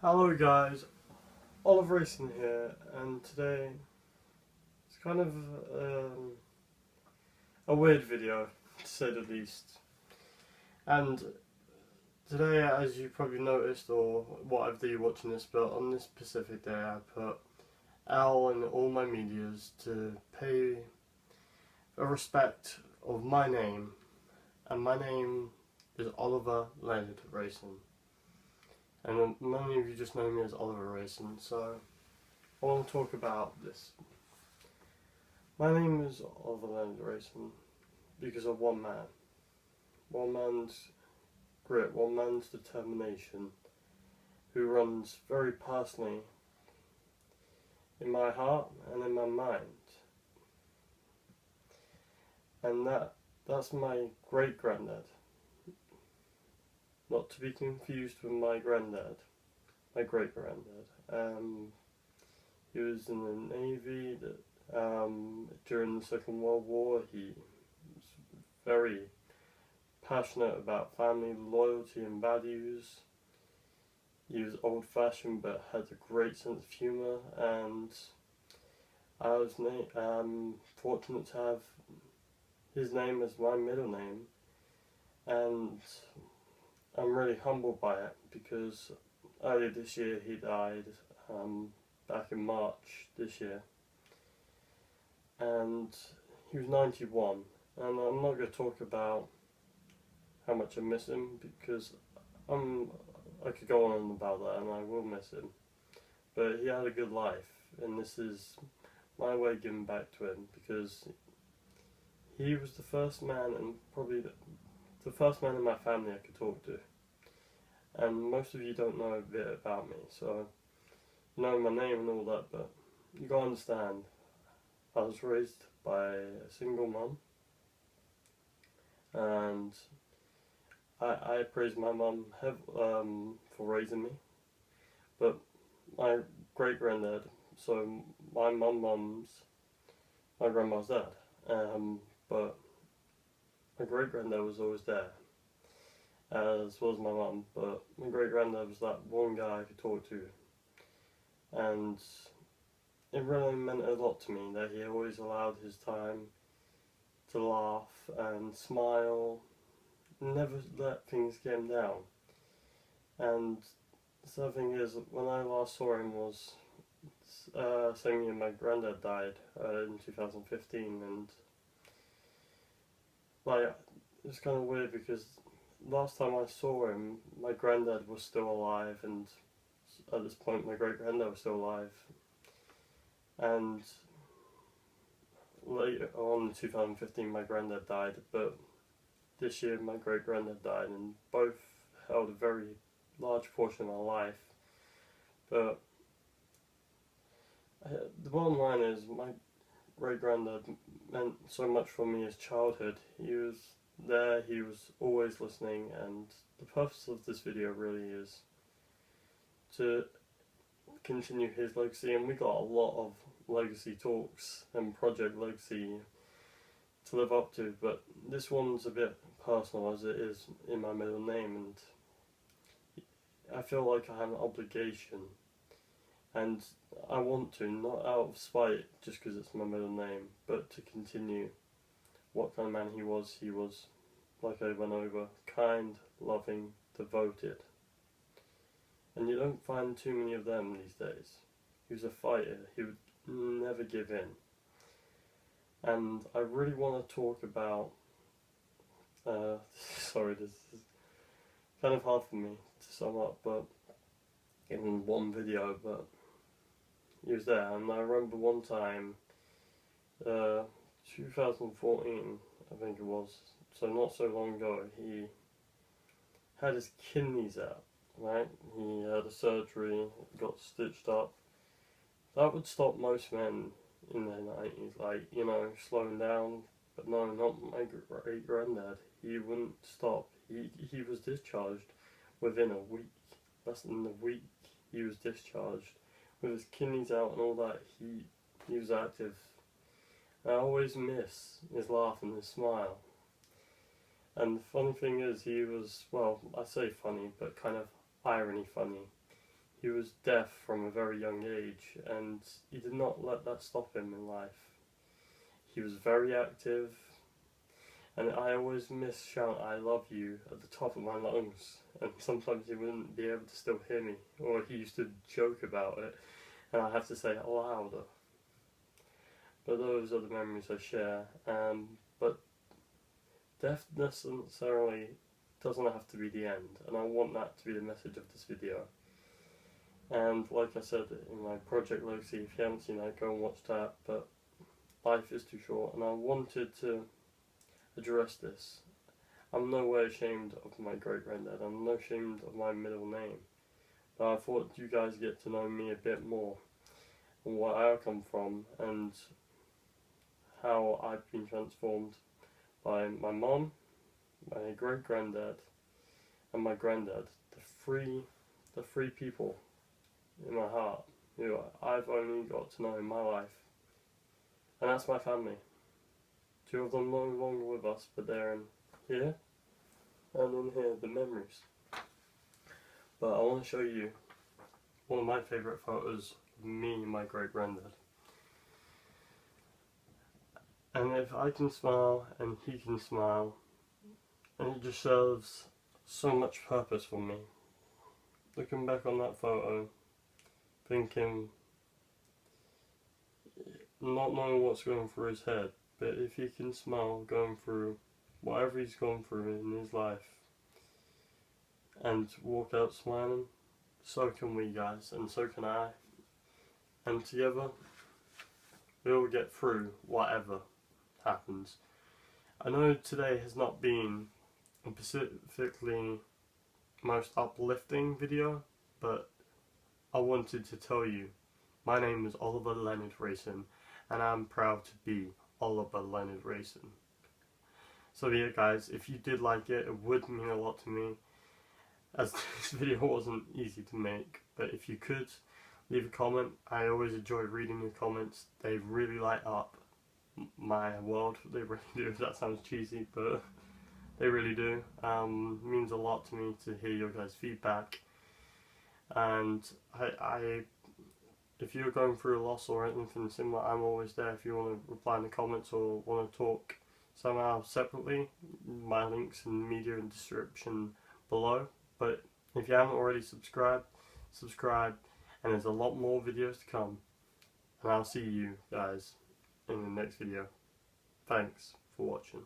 Hello guys, Rayson here, and today it's kind of a weird video, to say the least. And today, as you probably noticed, or whatever you're watching this, but on this specific day I put L in all my medias to pay a respect of my name, and my name is Oliver Leonard Rayson. And many of you just know me as Oliver Rayson, so I want to talk about this. My name is Oliver Leonard Rayson because of one man. One man's grit, one man's determination, who runs very personally in my heart and in my mind. And that's my great-granddad. Not to be confused with my granddad, my great-granddad. He was in the Navy during the Second World War. He was very passionate about family loyalty and values. He was old-fashioned but had a great sense of humour, and I was fortunate to have his name as my middle name, and I'm really humbled by it because earlier this year he died, back in March this year, and he was 91, and I'm not going to talk about how much I miss him because I could go on about that and I will miss him, but he had a good life, and this is my way of giving back to him because he was the first man, and probably the first man in my family I could talk to. And most of you don't know a bit about me, so you know my name and all that, but you gotta understand, I was raised by a single mum, and I praise my mum for raising me, but my great-granddad, so my mum's my grandma's dad, but my great-granddad was always there, as well as my mum, but my great-granddad was that one guy I could talk to, and it really meant a lot to me that he always allowed his time to laugh and smile, never let things get him down. And the other thing is, when I last saw him was same year my granddad died, in 2015, and like, it's kind of weird because last time I saw him, my granddad was still alive, and at this point my great-granddad was still alive. And later on in 2015 my granddad died, but this year my great-granddad died, and both held a very large portion of my life. But the bottom line is, my great-granddad meant so much for me as childhood. He was there, he was always listening, and the purpose of this video really is to continue his legacy, and we got a lot of legacy talks and Project Legacy to live up to, but this one's a bit personal as it is in my middle name, and I feel like I have an obligation, and I want to, not out of spite just because it's my middle name, but to continue what kind of man he was. He was, like I went over, kind, loving, devoted, and you don't find too many of them these days. He was a fighter, he would never give in, and I really want to talk about, sorry, this is kind of hard for me to sum up, but in one video, but he was there. And I remember one time, 2014 I think it was, so not so long ago, he had his kidneys out, right? He had a surgery, got stitched up. That would stop most men in their 90s, like, you know, slowing down, but no, not my great-granddad. He wouldn't stop. He was discharged within a week. Less than a week he was discharged. With his kidneys out and all that, he was active. I always miss his laugh and his smile. And the funny thing is, he was, well, I say funny, but kind of irony funny. he was deaf from a very young age, and he did not let that stop him in life. He was very active, and I always miss shouting "I love you" at the top of my lungs, and sometimes he wouldn't be able to still hear me, or he used to joke about it, and I have to say it louder. But those are the memories I share, but death necessarily doesn't have to be the end, and I want that to be the message of this video. And like I said in my Project Legacy, if you haven't seen that, go and watch that, but life is too short, and I wanted to address this. I'm no way ashamed of my great-granddad, I'm no ashamed of my middle name, but I thought you guys get to know me a bit more, and where I come from, and how I've been transformed by my mom, my great-granddad, and my granddad, the three people in my heart who I've only got to know in my life, and that's my family. Two of them no longer with us, but they're in here, and in here, the memories. But I want to show you one of my favourite photos of me and my great-granddad. And if I can smile, and he can smile, and it just serves so much purpose for me. Looking back on that photo, thinking, not knowing what's going through his head, but if he can smile going through whatever he's gone through in his life, and walk out smiling, so can we guys, and so can I. And together, we'll get through whatever happens. I know today has not been a specifically most uplifting video, but I wanted to tell you, my name is Oliver Leonard Rayson, and I'm proud to be Oliver Leonard Rayson. So yeah guys, if you did like it, it would mean a lot to me, as this video wasn't easy to make, but if you could, leave a comment. I always enjoy reading your comments, they really light up my world, they really do. That sounds cheesy, but they really do. It means a lot to me to hear your guys' feedback, and if you're going through a loss or anything similar, I'm always there. If you want to reply in the comments or want to talk somehow separately, my links in the media and description below. But if you haven't already subscribed, subscribe, and there's a lot more videos to come, and I'll see you guys in the next video. Thanks for watching.